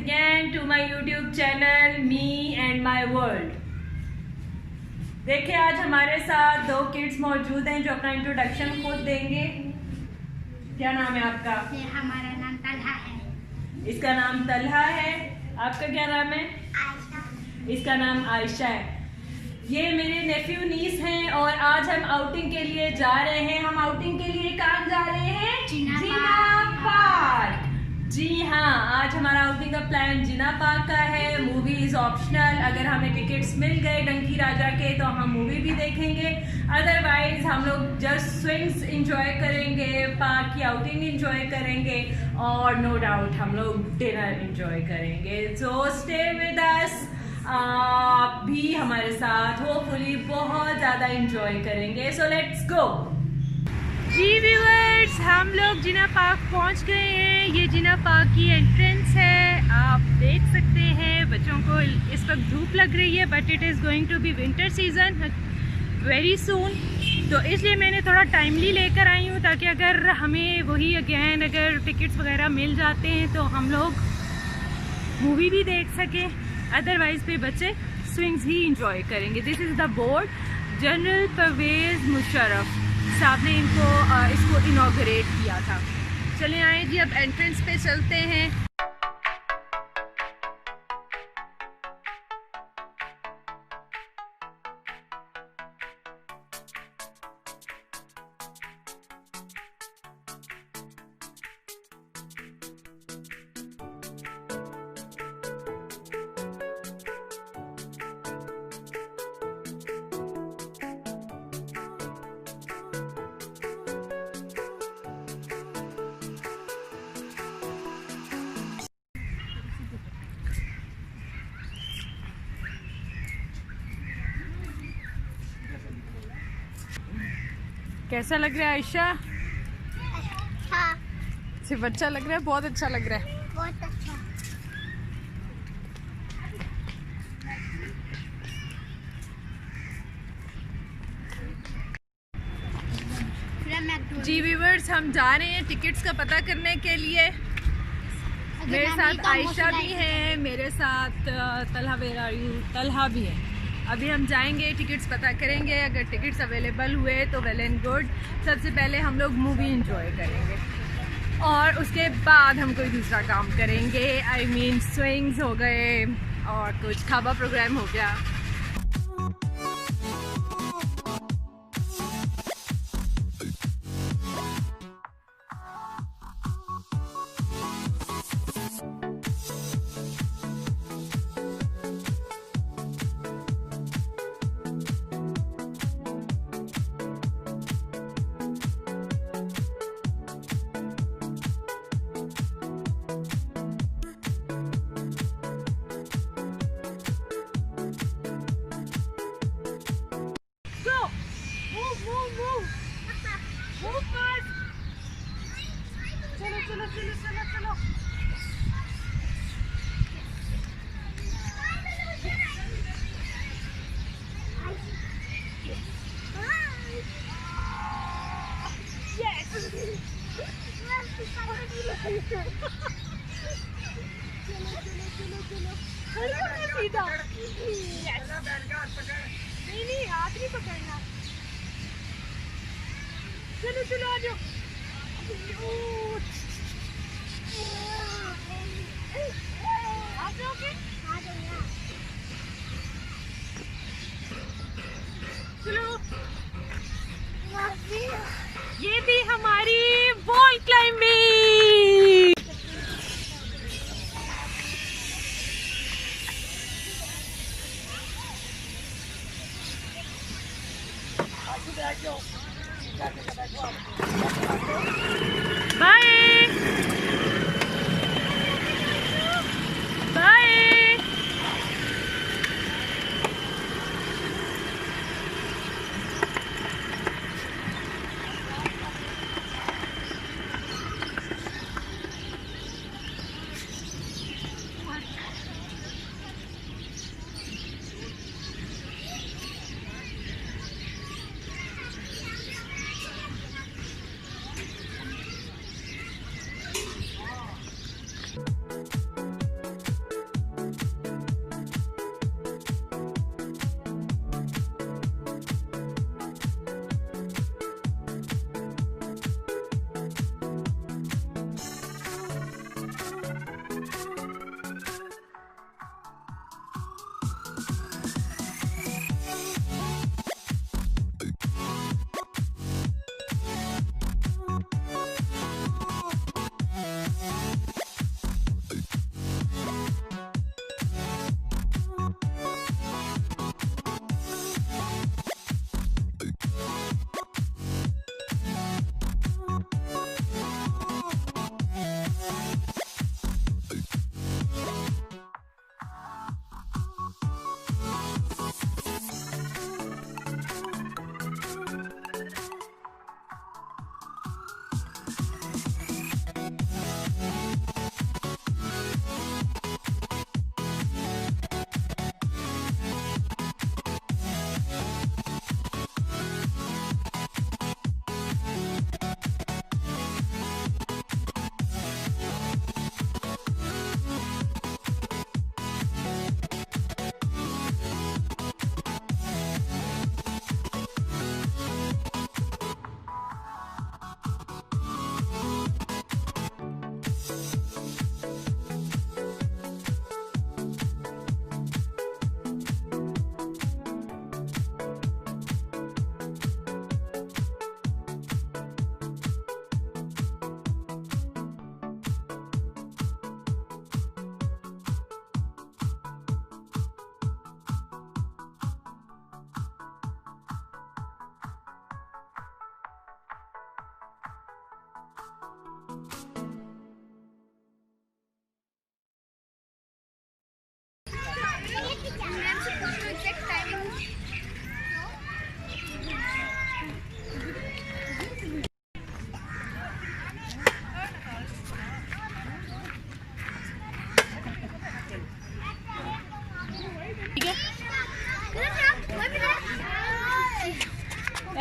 again to my YouTube channel Me and My World। देखिए आज हमारे साथ दो किड्स मौजूद हैं जो अपना इंट्रोडक्शन खुद देंगे। क्या नाम है आपका? हमारा नाम तलहा है। इसका नाम तलहा है। आपका क्या नाम है? आयशा। इसका नाम आयशा है। ये मेरे नेफ्यू नीस हैं और आज हम आउटिंग के लिए जा रहे हैं। हम आउटिंग के लिए कहाँ जा रहे हैं? जिना पार्क। जी हाँ, आज हमारा आउटिंग का प्लान जिना पार्क का है। Movie is optional. अगर हमें टिकट्स मिल गए डंकी राजा के तो हम मूवी भी देखेंगे, अदरवाइज हम लोग जस्ट स्विंग्स इंजॉय करेंगे, पार्क की आउटिंग इंजॉय करेंगे और नो डाउट हम लोग डिनर इंजॉय करेंगे। So stay with us. आप भी हमारे साथ होपफुली बहुत ज़्यादा इंजॉय करेंगे। So let's go. Ji viewers, हम लोग जिना पार्क पहुंच गए हैं। ये जिना पार्क की एंट्रेंस है। आप देख सकते हैं बच्चों को इस वक्त धूप लग रही है, but it is going to be winter season very soon. तो इसलिए मैंने थोड़ा टाइमली लेकर आई हूँ ताकि अगर हमें वही अगेन अगर टिकट्स वगैरह मिल जाते हैं तो हम लोग मूवी भी देख सकें, अदरवाइज पे बच्चे स्विंग्स ही इंजॉय करेंगे। This is the board. General Parvez Musharraf साहब ने इसको इनॉग्रेट किया था। चले आए जी, अब एंट्रेंस पे चलते हैं। कैसा लग रहा है आयशा? हाँ। सिर्फ अच्छा लग रहा है? बहुत अच्छा लग रहा है। बहुत अच्छा। जी व्यूअर्स, हम जा रहे हैं टिकट्स का पता करने के लिए। मेरे साथ आयशा भी है, मेरे साथ तलहा भी है। अभी हम जाएंगे, टिकट्स पता करेंगे। अगर टिकट्स अवेलेबल हुए तो वेल एंड गुड। सबसे पहले हम लोग मूवी एंजॉय करेंगे और उसके बाद हम कोई दूसरा काम करेंगे। आई मीन स्विंग्स हो गए और कुछ खाबा प्रोग्राम हो गया। चलो चलो चलो चलो। नहीं हाथ नहीं पकड़ना। चलो चलो आ जाओ। ये थी हमारी वॉल क्लाइंबिंग। Bye bye.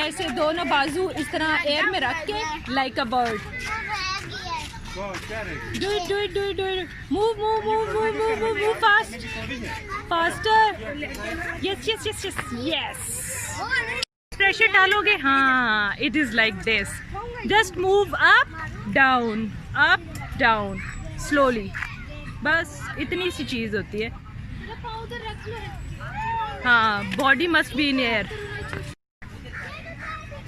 ऐसे दोनों बाजू इस तरह एयर में रख के like a bird. Do it. Move fast. Faster. Yes. Pressure डालोगे. हाँ, it is like this. Just move up, down, slowly. बस इतनी सी चीज होती है. हाँ, body must be in air.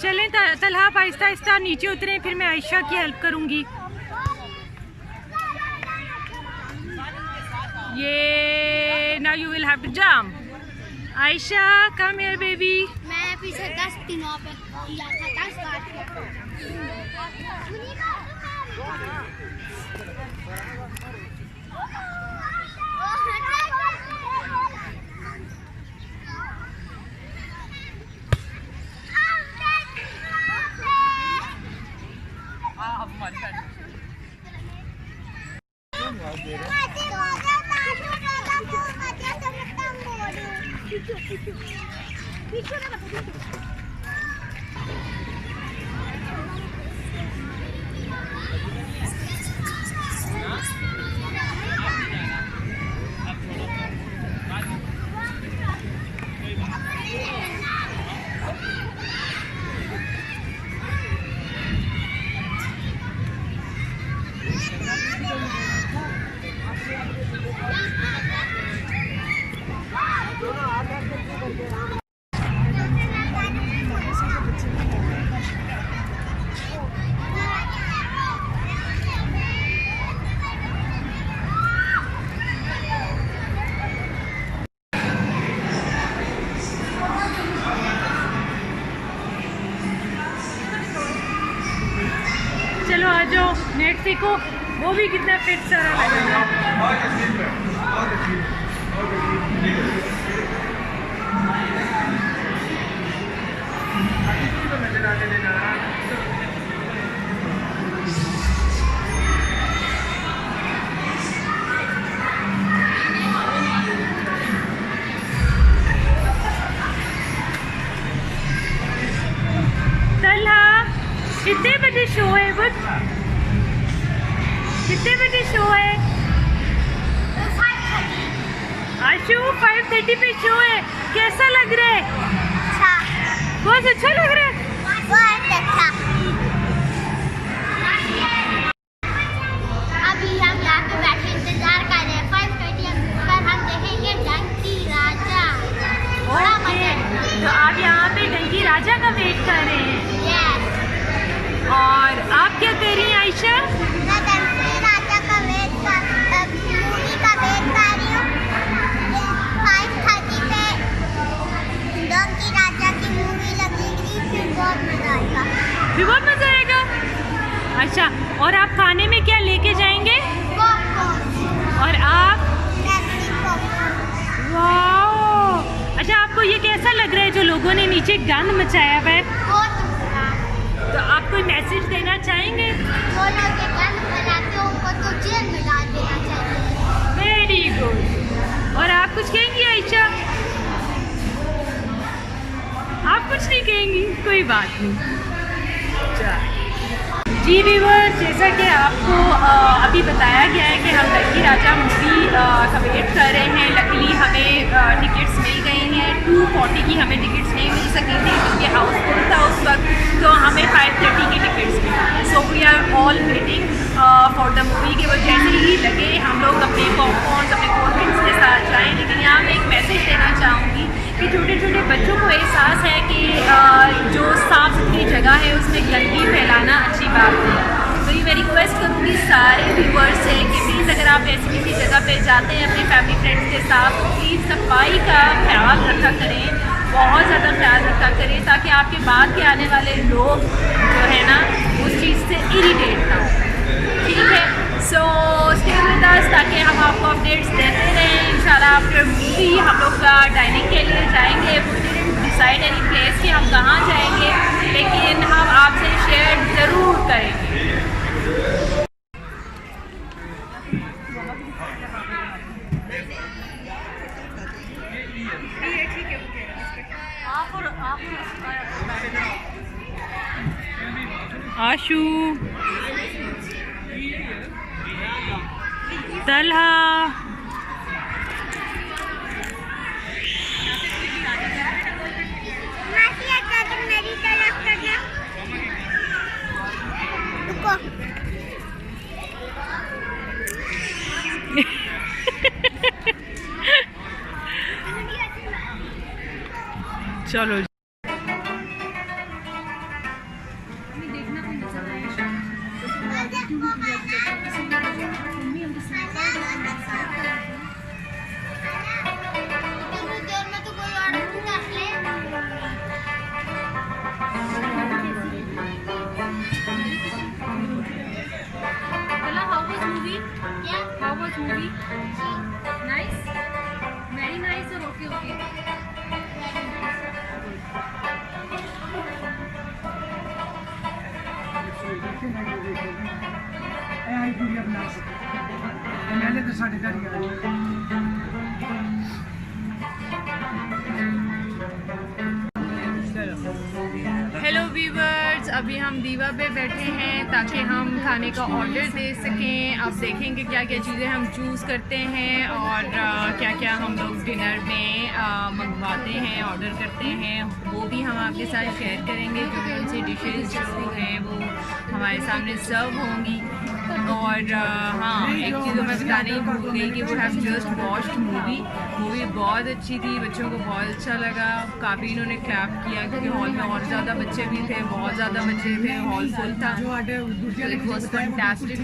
चलें तलहा, आहिस्ता आहिस्ता नीचे उतरें, फिर मैं आयशा की हेल्प करूंगी. ये now you will have to jump. Aisha, come here baby. मैं पीछे 10 दिनों पे किया था 10 बार. चलो आ जाओ, नेट सीखो. वो भी कितना फिट सारा लगेगा. कितने बजे शो है? कितने बजे शो है? आशु 5:30 पे शो है. कैसा लग रहा है? अच्छा. बहुत अच्छा लग रहा है. बहुत अच्छा. अभी हम यहाँ पे बैठे इंतजार कर रहे हैं 5:30 पर हम देखेंगे डंकी राजा. तो आप यहाँ पे डंकी राजा का वेट कर रहे हैं. और आप क्या कर रही हैं आयशा? मैं डंकी राजा का वेट मूवी का वेट कर रही हूँ. 5:30 पे डंकी राजा की मूवी लगेगी. फिर बहुत मजा आएगा. फिर बहुत मजा आएगा. अच्छा, और आप खाने में क्या लेके जाएंगे? पॉपकॉर्न. और आप? पॉपकॉर्न. वाह. अच्छा, आपको ये कैसा लग रहा है जो लोगों ने नीचे गंद मचाया हुआ है? तो आप कोई मैसेज देना चाहेंगे? वो लोग जो गंद फैलाते हैं उनको तो जेल में डाल देना चाहिए. Very good. और आप कुछ कहेंगी आयशा? आप कुछ नहीं कहेंगी? कोई बात नहीं. जी व्यूअर्स, जैसा कि आपको अभी बताया गया है कि हम डंकी राजा मूवी का वेट कर रहे हैं. लकीली हमें टिकट्स मिल गई हैं. 2:40 की हमें टिकट्स नहीं मिल सकी थी क्योंकि हाउस फुल था उस वक्त. तो हमें 5:30 की टिकट्स मिली. So we are all waiting for the movie के वो जैसे ही लगे हम लोग अपने पॉपकॉर्न अपने कोल्ड ड्रिंक्स के साथ जाएँ. लेकिन यहाँ मैं एक मैसेज देना चाहूँगी कि छोटे छोटे बच्चों को एहसास है कि जो साफ़ सुथरी जगह है उसमें गंदगी फैलाना अच्छी बात है. तो ये मैं रिक्वेस्ट करूँगी सारे व्यूअर्स से कि प्लीज़ अगर आप ऐसी किसी जगह पे जाते हैं अपने फैमिली फ्रेंड्स के साथ तो प्लीज़ सफाई का ख्याल रखा करें. बहुत ज़्यादा ख्याल रखा करें ताकि आपके बाद के आने वाले लोग जो है ना उस चीज़ से इरिटेट ना हो. ठीक है. सो स्टे विद अस ताकि हम आपको अपडेट्स देते रहें. इंशाल्लाह आफ्टर मूवी हम लोग का डाइनिंग के लिए डिसाइड एनी प्लेस कि हम कहाँ जाएंगे, लेकिन हम आपसे शेयर ज़रूर करेंगे। आशु, तलहा, मेरी तरफ करना। रुको। चलो हेलो व्यूवर्स, अभी हम दीवा पे बैठे हैं ताकि हम खाने का ऑर्डर दे सकें। अब देखेंगे क्या क्या चीज़ें हम चूज़ करते हैं और क्या क्या हम लोग डिनर में मंगवाते हैं, ऑर्डर करते हैं, वो भी हम आपके साथ शेयर करेंगे। जो कौन सी डिशेस जो हैं वो हमारे सामने सर्व होंगी। और हाँ, एक चीज़ मैं बताने ही भूल गई कि वो हैव जस्ट वॉच्ड मूवी बहुत अच्छी थी, बच्चों को बहुत अच्छा लगा, काफ़ी इन्होंने क्लैप किया क्योंकि हॉल में और ज़्यादा बच्चे भी थे, बहुत ज़्यादा बच्चे थे, हॉल फुल था। It was fantastic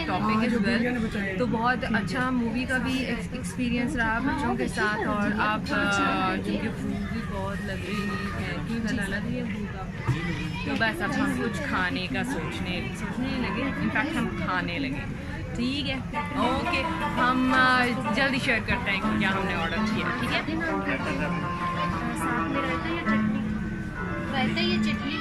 topic is well. तो बहुत अच्छा मूवी का भी एक्सपीरियंस रहा बच्चों के साथ। और आप जिनकी भूख भी बहुत लग रही है कि बना लग रही है भूख, तो बस अब हम कुछ खाने का सोचने लगे, इनफैक्ट हम खाने लगे। ठीक है, ओके, हम जल्दी शेयर करते हैं कि क्या हमने ऑर्डर किया। ठीक है, साथ में रहता है या चटनी? रहता है या चटनी?